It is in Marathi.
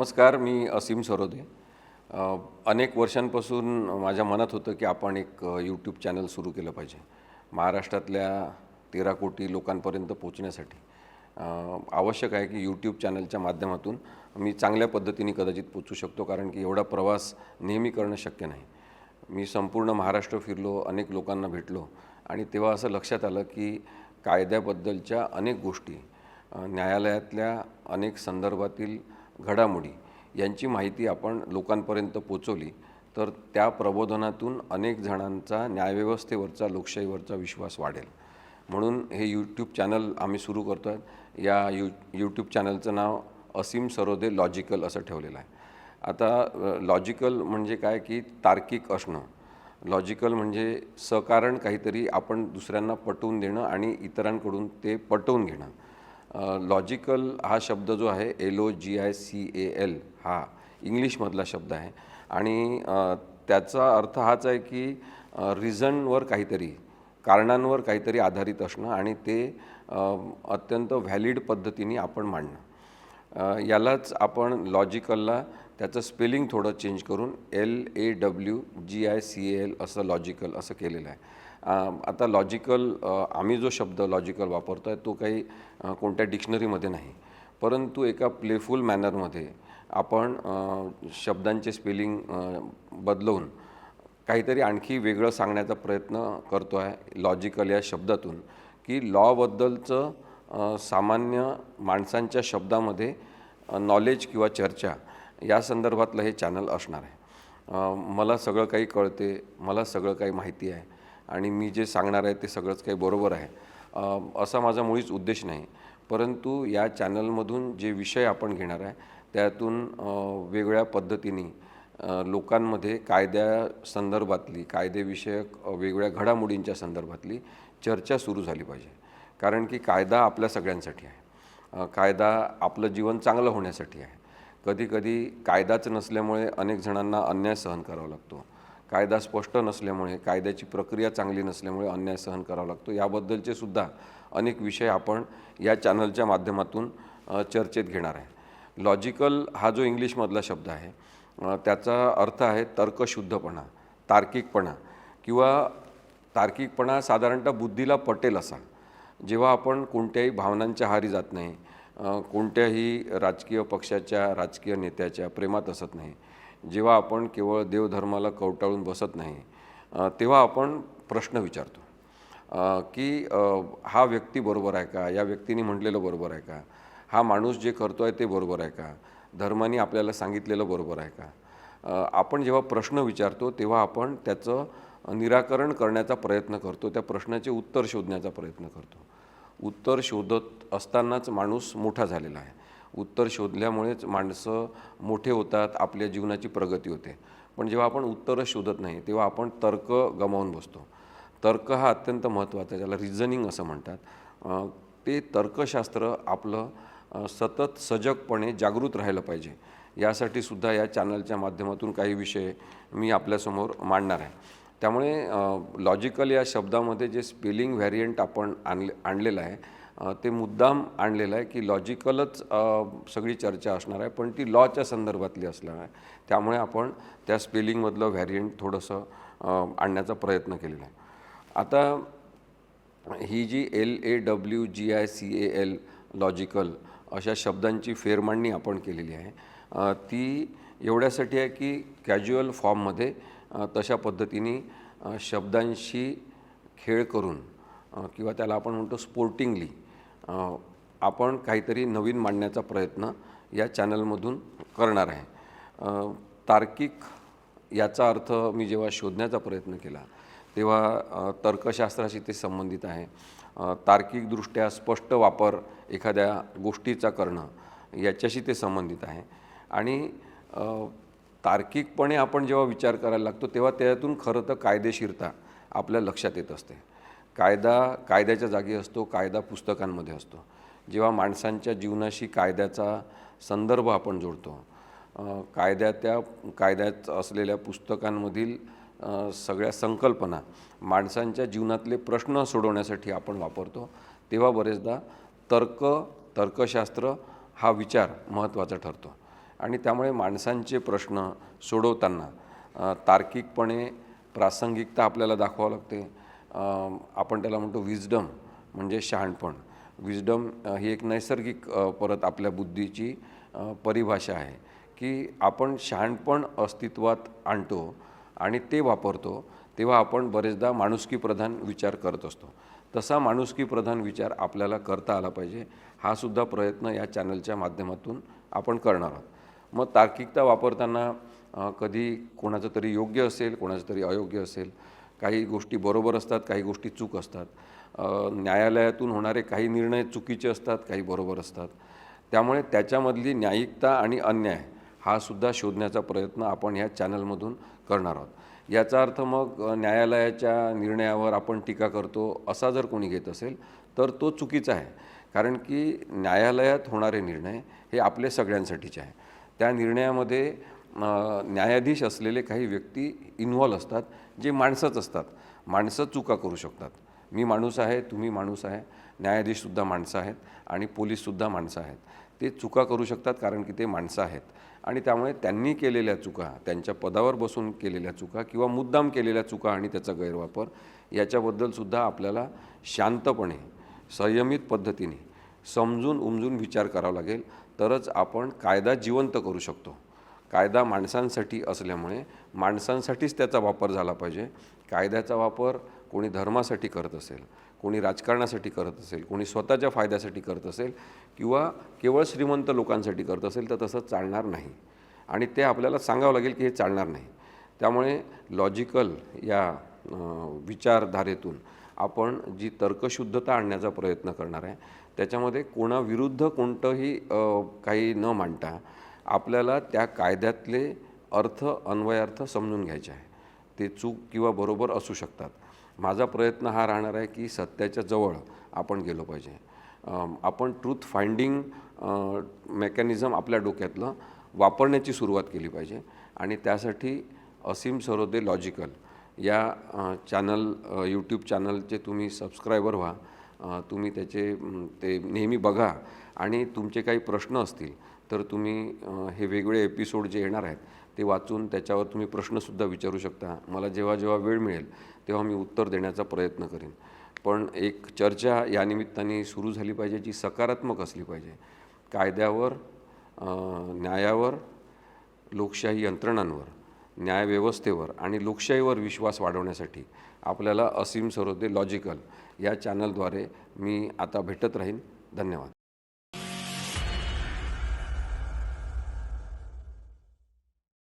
नमस्कार, मी असीम सरोदे. अनेक वर्षांपासून माझ्या मनात होतं की आपण एक यूट्यूब चॅनल सुरू केलं पाहिजे. महाराष्ट्रातल्या 13 कोटी लोकांपर्यंत पोहोचण्यासाठी आवश्यक आहे की यूट्यूब चॅनलच्या माध्यमातून मी चांगल्या पद्धतीने कदाचित पोहोचू शकतो, कारण की एवढा प्रवास नेहमी करणं शक्य नाही. मी संपूर्ण महाराष्ट्र फिरलो, अनेक लोकांना भेटलो आणि तेव्हा असं लक्षात आलं की कायद्याबद्दलच्या अनेक गोष्टी, न्यायालयातल्या अनेक संदर्भातील घडामोडी यांची माहिती आपण लोकांपर्यंत पोचवली तर त्या प्रबोधनातून अनेक जणांचा न्यायव्यवस्थेवरचा, लोकशाहीवरचा विश्वास वाढेल. म्हणून हे यूट्यूब चॅनल आम्ही सुरू करतो आहे. या यूट्यूब चॅनलचं नाव असीम सरोदे लॉजिकल असं ठेवलेलं आहे. आता लॉजिकल म्हणजे काय की तार्किक असणं. लॉजिकल म्हणजे सकारण काहीतरी आपण दुसऱ्यांना पटवून देणं आणि इतरांकडून ते पटवून घेणं. लॉजिकल हा शब्द जो आहे LOGICAL हा इंग्लिशमधला शब्द आहे आणि त्याचा अर्थ हाच आहे की रिझनवर काहीतरी, कारणांवर काहीतरी आधारित असणं आणि ते अत्यंत व्हॅलिड पद्धतीने आपण मांडणं. यालाच आपण लॉजिकलला त्याचं स्पेलिंग थोडं चेंज करून LAWGICAL असं लॉजिकल असं केलेलं आहे. आता लॉजिकल, आम्ही जो शब्द लॉजिकल वापरतो आहे तो काही कोणत्या डिक्शनरीमध्ये नाही, परंतु एका प्लेफुल मॅनरमध्ये आपण शब्दांचे स्पेलिंग बदलवून काहीतरी आणखी वेगळं सांगण्याचा प्रयत्न करतो आहे लॉजिकल या शब्दातून, की लॉबद्दलचं सामान्य माणसांच्या शब्दामध्ये नॉलेज किंवा चर्चा या संदर्भातलं हे चॅनल असणार आहे. मला सगळं काही कळते, मला सगळं काही माहिती आहे आणि मी जे सांगणार आहे ते सगळंच काही बरोबर आहे असा माझा मुळीच उद्देश नाही. परंतु या चॅनलमधून जे विषय आपण घेणार आहे त्यातून वेगळ्या पद्धतीने लोकांमध्ये कायद्यासंदर्भातली, कायदेविषयक वेगवेगळ्या घडामोडींच्या संदर्भातली चर्चा सुरू झाली पाहिजे. कारण की कायदा आपल्या सगळ्यांसाठी आहे. कायदा आपलं जीवन चांगलं होण्यासाठी आहे. कधीकधी कायदाच नसल्यामुळे अनेक जणांना अन्याय सहन करावा लागतो. कायदा स्पष्ट नसल्यामुळे, कायद्याची प्रक्रिया चांगली नसल्यामुळे अन्याय सहन करावा लागतो. याबद्दलचे सुद्धा अनेक विषय आपण या चॅनलच्या माध्यमातून चर्चेत घेणार आहे. लॉजिकल हा जो इंग्लिशमधला शब्द आहे त्याचा अर्थ आहे तर्कशुद्धपणा, तार्किकपणा किंवा तार्किकपणा साधारणतः बुद्धीला पटेल असा. जेव्हा आपण कोणत्याही भावनांच्या आहारी जात नाही, कोणत्याही राजकीय पक्षाच्या, राजकीय नेत्याच्या प्रेमात असत नाही, जेव्हा आपण केवळ देवधर्माला कवटाळून बसत नाही, तेव्हा आपण प्रश्न विचारतो की हा व्यक्ती बरोबर आहे का, या व्यक्तीने म्हटलेलं बरोबर आहे का, हा माणूस जे करतो आहे ते बरोबर आहे का, धर्माने आपल्याला सांगितलेलं बरोबर आहे का. आपण जेव्हा प्रश्न विचारतो तेव्हा आपण त्याचं निराकरण करण्याचा प्रयत्न करतो, त्या प्रश्नाचे उत्तर शोधण्याचा प्रयत्न करतो. उत्तर शोधत असतानाच माणूस मोठा झालेला आहे. उत्तर शोधल्यामुळेच माणसं मोठे होतात, आपल्या जीवनाची प्रगती होते. पण जेव्हा आपण उत्तरं शोधत नाही तेव्हा आपण तर्क गमावून बसतो. तर्क हा अत्यंत महत्त्वाचा आहे, ज्याला रिझनिंग असं म्हणतात. ते तर्कशास्त्र आपलं सतत सजगपणे जागृत राहिलं पाहिजे. यासाठी सुद्धा या चॅनलच्या माध्यमातून काही विषय मी आपल्यासमोर मांडणार आहे. त्यामुळे लॉजिकल या शब्दामध्ये जे स्पेलिंग व्हॅरियंट आपण आणलेलं आहे ते मुद्दाम आणलेलं आहे की लॉजिकलच सगळी चर्चा असणार आहे, पण ती लॉच्या संदर्भातली असणार आहे. त्यामुळे आपण त्या स्पेलिंगमधलं व्हॅरियंट थोडंसं आणण्याचा प्रयत्न केलेला आहे. आता ही जी LAWGICAL लॉजिकल अशा शब्दांची फेरमांडणी आपण केलेली आहे ती एवढ्यासाठी आहे की कॅज्युअल फॉर्ममध्ये तशा पद्धतीने शब्दांशी खेळ करून किंवा त्याला आपण म्हणतो स्पोर्टिंगली आपण काहीतरी नवीन मांडण्याचा प्रयत्न या चॅनलमधून करणार आहे. तार्किक याचा अर्थ मी जेव्हा शोधण्याचा प्रयत्न केला तेव्हा तर्कशास्त्राशी ते संबंधित आहे. तार्किकदृष्ट्या स्पष्ट वापर एखाद्या गोष्टीचा करणं याच्याशी ते संबंधित आहे. आणि तार्किकपणे आपण जेव्हा विचार करायला लागतो तेव्हा त्यातून खरं तर कायदेशीरता आपल्या लक्षात येत असते. कायद्याच्या जागी असतो, कायदा पुस्तकांमध्ये असतो. जेव्हा माणसांच्या जीवनाशी कायद्याचा संदर्भ आपण जोडतो, कायद्यात असलेल्या पुस्तकांमधील सगळ्या संकल्पना माणसांच्या जीवनातले प्रश्न सोडवण्यासाठी आपण वापरतो, तेव्हा बरेचदा तर्कशास्त्र हा विचार महत्त्वाचा ठरतो. आणि त्यामुळे माणसांचे प्रश्न सोडवताना तार्किकपणे प्रासंगिकता आपल्याला दाखवावं लागते. आपण त्याला म्हणतो विजडम, म्हणजे शहाणपण. विजडम ही एक नैसर्गिक परत आपल्या बुद्धीची परिभाषा आहे की आपण शहाणपण अस्तित्वात आणतो आणि ते वापरतो तेव्हा आपण बरेचदा माणुसकीप्रधान विचार करत असतो. तसा माणुसकीप्रधान विचार आपल्याला करता आला पाहिजे. हा सुद्धा प्रयत्न या चॅनलच्या माध्यमातून आपण करणार आहोत. मग तार्किकता वापरताना कधी कोणाचं तरी योग्य असेल, कोणाचं तरी अयोग्य असेल. काही गोष्टी बरोबर असतात, काही गोष्टी चूक असतात. न्यायालयातून होणारे काही निर्णय चुकीचे असतात, काही बरोबर असतात. त्यामुळे त्याच्यामधली न्यायिकता आणि अन्याय हा सुद्धा शोधण्याचा प्रयत्न आपण ह्या चॅनलमधून करणार आहोत. याचा अर्थ मग न्यायालयाच्या निर्णयावर आपण टीका करतो असा जर कोणी घेत असेल तर तो चुकीचा आहे. कारण की न्यायालयात होणारे निर्णय हे आपले सगळ्यांसाठीचे आहे. त्या निर्णयामध्ये न्यायाधीश असलेले काही व्यक्ती इन्व्हॉल्व असतात जे माणसंच असतात. माणसं चुका करू शकतात. मी माणूस आहे, तुम्ही माणूस आहे, न्यायाधीशसुद्धा माणसं आहेत आणि पोलीससुद्धा माणसं आहेत. ते चुका करू शकतात कारण की ते माणसं आहेत आणि त्यामुळे त्यांनी केलेल्या चुका, त्यांच्या पदावर बसून केलेल्या चुका किंवा मुद्दाम केलेल्या चुका आणि त्याचा गैरवापर याच्याबद्दलसुद्धा आपल्याला शांतपणे, संयमित पद्धतीने समजून उमजून विचार करावा लागेल. तरच आपण कायदा जिवंत करू शकतो. कायदा माणसांसाठी असल्यामुळे माणसांसाठीच त्याचा वापर झाला पाहिजे. कायद्याचा वापर कोणी धर्मासाठी करत असेल, कोणी राजकारणासाठी करत असेल, कोणी स्वतःच्या फायद्यासाठी करत असेल किंवा केवळ श्रीमंत लोकांसाठी करत असेल तर तसं चालणार नाही आणि ते आपल्याला सांगावं लागेल की हे चालणार नाही. त्यामुळे लॉजिकल या विचारधारेतून आपण जी तर्कशुद्धता आणण्याचा प्रयत्न करणार आहे त्याच्यामध्ये कोणाविरुद्ध कोणतंही काही न मांडता आपल्याला त्या कायद्यातले अर्थ, अन्वयार्थ समजून घ्यायचे आहे. ते चूक किंवा बरोबर असू शकतात. माझा प्रयत्न हा राहणार आहे की सत्याच्या जवळ आपण गेलो पाहिजे. आपण ट्रूथ फाइंडिंग मेकॅनिझम आपल्या डोक्यातलं वापरण्याची सुरुवात केली पाहिजे आणि त्यासाठी असीम सरोदे लॉजिकल या चॅनल, यूट्यूब चॅनलचे तुम्ही सबस्क्रायबर व्हा. तुम्ही त्याचे ते नेहमी बघा आणि तुमचे काही प्रश्न असतील तर तुम्ही हे वेगवेगळे एपिसोड जे येणार आहेत ते वाचून त्याच्यावर तुम्ही प्रश्नसुद्धा विचारू शकता. मला जेव्हा जेव्हा वेळ मिळेल तेव्हा मी उत्तर देण्याचा प्रयत्न करेन. पण एक चर्चा या निमित्ताने सुरू झाली पाहिजे जी सकारात्मक असली पाहिजे. कायद्यावर, न्यायावर, लोकशाही यंत्रणांवर, न्यायव्यवस्थेवर आणि लोकशाहीवर विश्वास वाढवण्यासाठी आपल्याला असीम सरोदे लॉजिकल या चॅनलद्वारे मी आता भेटत राहीन. धन्यवाद.